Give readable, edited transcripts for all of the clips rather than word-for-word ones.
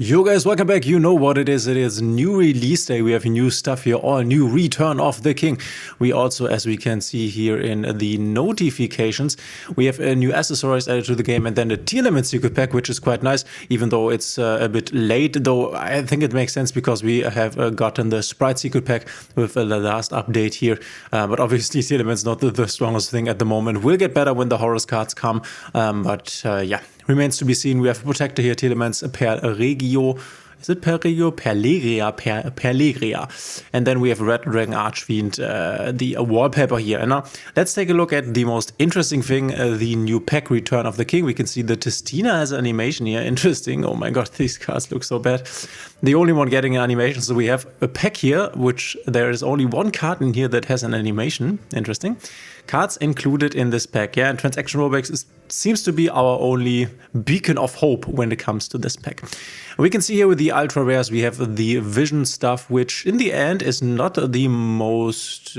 Yo guys, welcome back. You know what it is new release day. We have new stuff here, all new Return of the King. We also, as we can see here in the notifications, we have new accessories added to the game and then a tier limit secret pack, which is quite nice, even though it's a bit late, though I think it makes sense because we have gotten the sprite secret pack with the last update here. But obviously tier limit's not the strongest thing at the moment. Will get better when the Horus cards come, yeah. Remains to be seen. We have a protector here, Telements per Regio. Is it per Regio? Per Legria. And then we have Red Dragon Archfiend, the wallpaper here. And now let's take a look at the most interesting thing, the new pack Return of the King. We can see the Testina has an animation here. Interesting. Oh my god, these cards look so bad. The only one getting an animation. So we have a pack here, which there is only one card in here that has an animation. Interesting. Cards included in this pack. Yeah, and transaction rollbacks seems to be our only beacon of hope when it comes to this pack. We can see here with the ultra rares we have the vision stuff, which in the end is not the most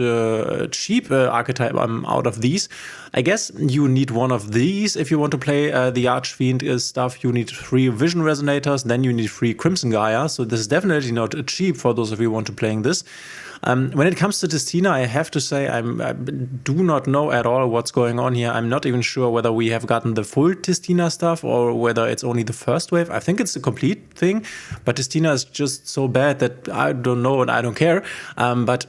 cheap archetype out of these. I guess you need one of these if you want to play the Archfiend stuff. You need 3 vision resonators, then you need 3 Crimson Gaia. So this is definitely not cheap for those of you who want to playing this. When it comes to Testina, I have to say I do not know at all what's going on here. I'm not even sure whether we have gotten the full Testina stuff or whether it's only the first wave. I think it's the complete thing, but Testina is just so bad that I don't know and I don't care. But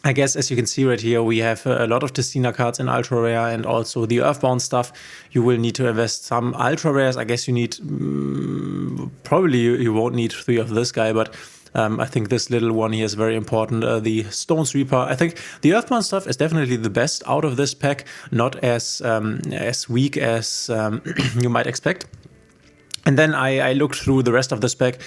I guess as you can see right here, we have a lot of Testina cards in Ultra Rare and also the Earthbound stuff. You will need to invest some Ultra Rares. I guess you need, probably you won't need 3 of this guy, but I think this little one here is very important. The Stone Sweeper. I think the Earthbound stuff is definitely the best out of this pack, not as weak as you might expect. And then I looked through the rest of this pack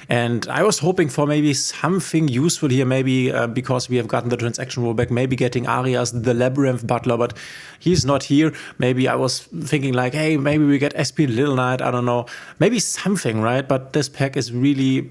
and I was hoping for maybe something useful here, maybe because we have gotten the transaction rollback, maybe getting Arias, the Labyrinth Butler, but he's not here. Maybe I was thinking like, hey, maybe we get SP Little Knight, I don't know, maybe something, right? But this pack is really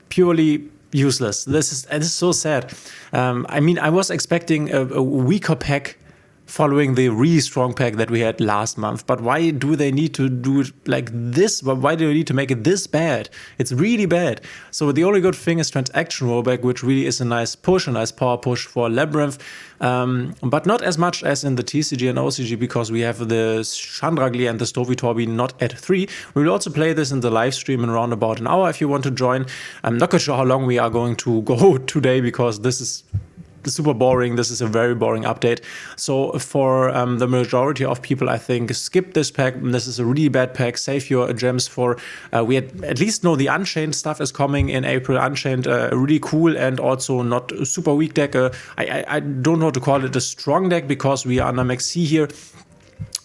purely useless. This is so sad. I mean, I was expecting a weaker pack following the really strong pack that we had last month. But why do they need to do it like this? Why do they need to make it this bad? It's really bad. So the only good thing is transaction rollback, which really is a nice push, a nice power push for Labyrinth. But not as much as in the TCG and OCG because we have the Chandragli and the Stovitorbi not at 3. We will also play this in the live stream in around about an hour if you want to join. I'm not quite sure how long we are going to go today because this is super boring. This is a very boring update. So for the majority of people, I think skip this pack. This is a really bad pack. Save your gems for we at least know the Unchained stuff is coming in April. Unchained, really cool and also not super weak deck. I don't know how to call it a strong deck because we are under Max C here.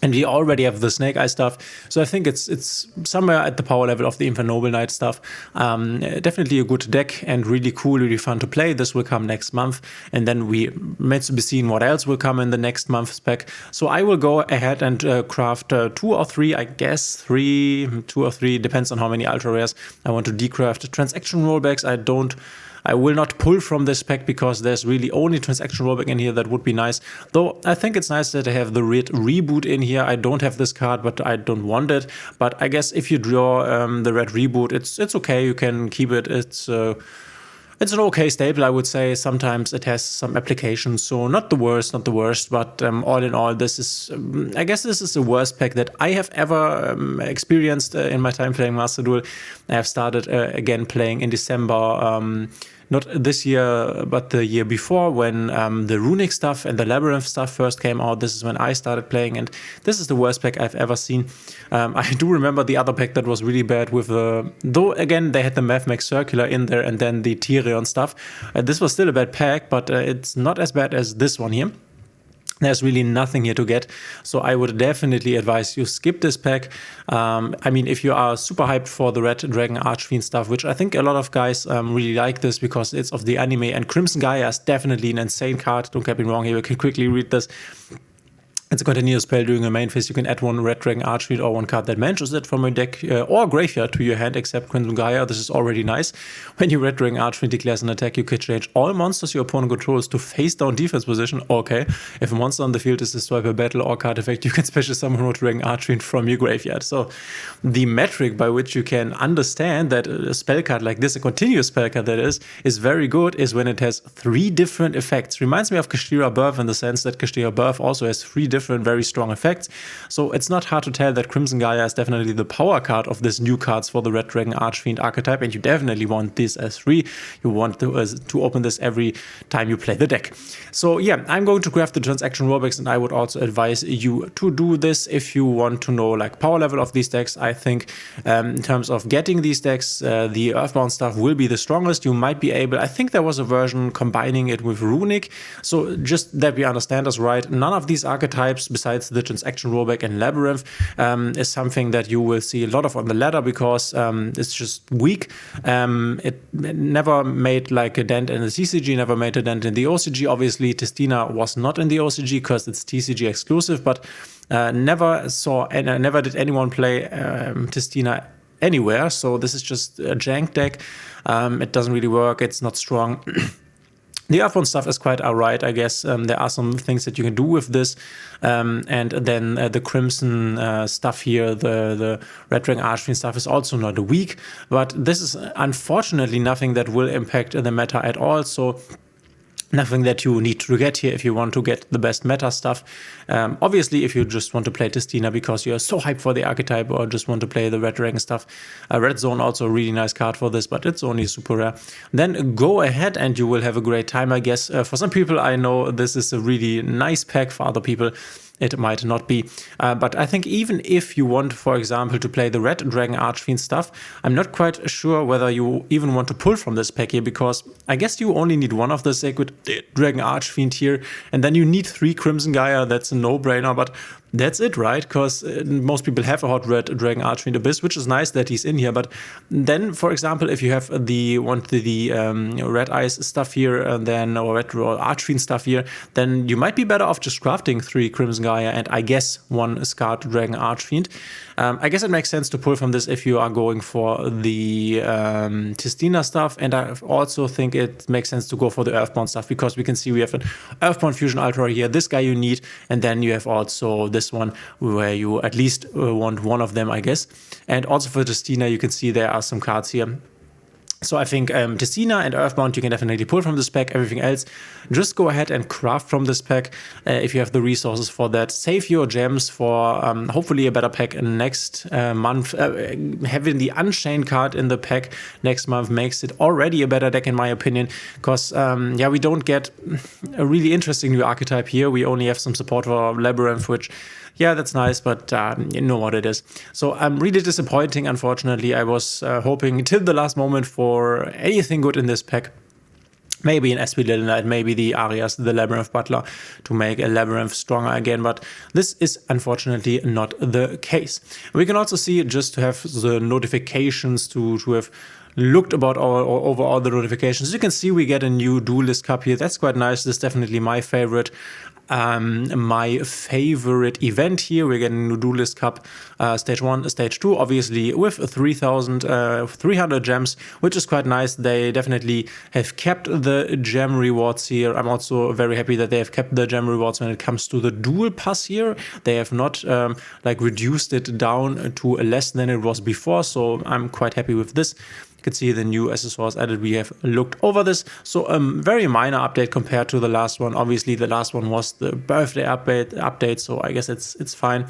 And we already have the Snake Eye stuff, so I think it's somewhere at the power level of the Infernoble Knight stuff. Definitely a good deck and really cool, really fun to play. This will come next month, and then we remains to be seen what else will come in the next month's pack. So I will go ahead and craft 2 or 3, I guess 2 or 3, depends on how many ultra rares I want to decraft. Transaction rollbacks, I will not pull from this pack because there's really only transaction rollback in here. That would be nice. Though I think it's nice that I have the Red Reboot in here. I don't have this card, but I don't want it. But I guess if you draw the Red Reboot, it's okay. You can keep it. It's an okay staple, I would say. Sometimes it has some applications, so not the worst, but all in all, this is, I guess this is the worst pack that I have ever experienced in my time playing Master Duel. I have started again playing in December, not this year, but the year before when the Runic stuff and the Labyrinth stuff first came out. This is when I started playing, and this is the worst pack I've ever seen. I do remember the other pack that was really bad with though again they had the Mathmax Circular in there and then the Tyrion stuff. This was still a bad pack, but it's not as bad as this one here. There's really nothing here to get, so I would definitely advise you skip this pack. I mean, if you are super hyped for the Red Dragon Archfiend stuff, which I think a lot of guys really like this because it's of the anime, and Crimson Gaia is definitely an insane card. Don't get me wrong here, we can quickly read this. It's a continuous spell during a main phase. You can add one Red Dragon Archfiend or one card that matches it from a deck or graveyard to your hand, except Crimson Gaia. This is already nice. When your Red Dragon Archfiend declares an attack, you can change all monsters your opponent controls to face down defense position. Okay. If a monster on the field is destroyed by battle or card effect, you can special summon Red Dragon Archfiend from your graveyard. So the metric by which you can understand that a spell card like this, a continuous spell card that is very good, is when it has 3 different effects. Reminds me of Kashtira Birth in the sense that Kashtira Birth also has 3 different very strong effects. So it's not hard to tell that Crimson Gaia is definitely the power card of this new cards for the Red Dragon Archfiend archetype, and you definitely want this as 3. You want to open this every time you play the deck. So yeah, I'm going to craft the transaction rollbacks, and I would also advise you to do this if you want to know like power level of these decks. I think in terms of getting these decks, the Earthbound stuff will be the strongest. You might be able, I think there was a version combining it with Runic. So just that we understand us right, none of these archetypes besides the transaction rollback and Labyrinth is something that you will see a lot of on the ladder, because it's just weak. It never made like a dent in the TCG, never made a dent in the OCG. Obviously Testina was not in the OCG because it's TCG exclusive, but never did anyone play Testina anywhere. So this is just a jank deck. It doesn't really work. It's not strong. The Earthbound stuff is quite alright, I guess. There are some things that you can do with this. And then the Crimson stuff here, the Red Dragon Archfiend stuff is also not weak. But this is unfortunately nothing that will impact the meta at all. So nothing that you need to get here if you want to get the best meta stuff. Obviously, if you just want to play Testina because you're so hyped for the archetype, or just want to play the Red Dragon stuff. Red Zone, also a really nice card for this, but it's only super rare. Then go ahead and you will have a great time, I guess. For some people, I know this is a really nice pack. For other people, it might not be. But I think even if you want, for example, to play the Red Dragon Archfiend stuff, I'm not quite sure whether you even want to pull from this pack here, because I guess you only need one of the Sacred Dragon Archfiend here, and then you need 3 Crimson Gaia. That's a no-brainer, but that's it, right? Because most people have a hot Red Dragon Archfiend Abyss, which is nice that he's in here. But then, for example, if you have the Red Eyes stuff here, and then or Red Archfiend stuff here, then you might be better off just crafting 3 Crimson Gaia and I guess 1 Scarred Dragon Archfiend. I guess it makes sense to pull from this if you are going for the Testina stuff, and I also think it makes sense to go for the Earthbound stuff, because we can see we have an Earthbound Fusion Ultra here, this guy you need, and then you have also this one where you at least want one of them, I guess. And also for Testina, you can see there are some cards here. So I think Testina and Earthbound you can definitely pull from this pack. Everything else, just go ahead and craft from this pack if you have the resources for that. Save your gems for hopefully a better pack next month. Having the Unchained card in the pack next month makes it already a better deck in my opinion, because yeah, we don't get a really interesting new archetype here. We only have some support for Labyrinth, which yeah, that's nice, but you know what it is. So really disappointing, unfortunately. I was hoping till the last moment for anything good in this pack. Maybe an SP Little Knight, maybe the Arias, the Labyrinth Butler, to make a Labyrinth stronger again, but this is unfortunately not the case. We can also see, just to have the notifications, to have looked about over all the notifications, you can see we get a new Duelist Cup here. That's quite nice. This is definitely my favorite. Event here. We're getting a new Duelist Cup stage 1, stage 2, obviously with 300 gems, which is quite nice. They definitely have kept the gem rewards here. I'm also very happy that they have kept the gem rewards when it comes to the dual pass here. They have not like reduced it down to less than it was before, so I'm quite happy with this. You can see the new accessories added. We have looked over this. So very minor update compared to the last one. Obviously, the last one was the birthday update, so I guess it's fine.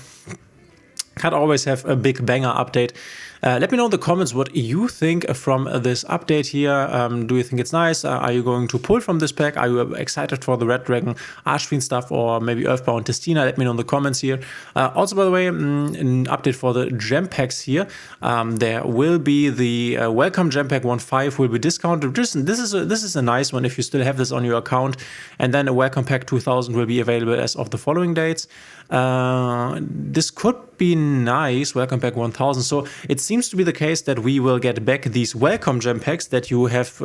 Can't always have a big banger update. Let me know in the comments what you think from this update here. Do you think it's nice? Are you going to pull from this pack? Are you excited for the Red Dragon Archfiend stuff, or maybe Earthbound Testina? Let me know in the comments here. Also, by the way, an update for the gem packs here. There will be the welcome gem pack 1.5 will be discounted. This is a nice one if you still have this on your account. And then a welcome pack 2000 will be available as of the following dates. This could be nice. Welcome back 1000. So it seems to be the case that we will get back these welcome gem packs that you have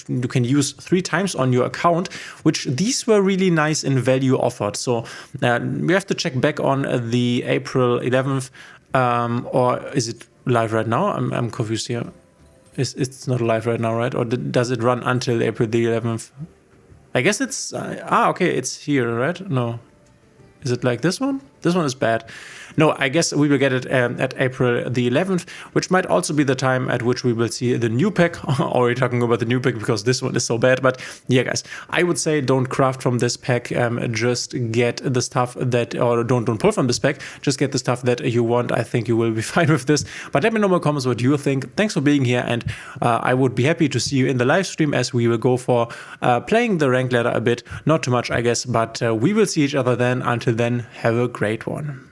you can use 3 times on your account, which these were really nice in value offered. So we have to check back on the April 11th, or is it live right now? I'm confused here. It's not live right now, right? Or does it run until April the 11th? I guess it's okay, it's here, right? No. Is it like this one? This one is bad. No, I guess we will get it at April the 11th, which might also be the time at which we will see the new pack. Already talking about the new pack because this one is so bad. But yeah, guys, I would say don't craft from this pack. Just get the stuff that, or don't pull from this pack. Just get the stuff that you want. I think you will be fine with this. But let me know in the comments what you think. Thanks for being here, and I would be happy to see you in the live stream as we will go for playing the rank ladder a bit. Not too much, I guess, but we will see each other then. Until then, have a great one.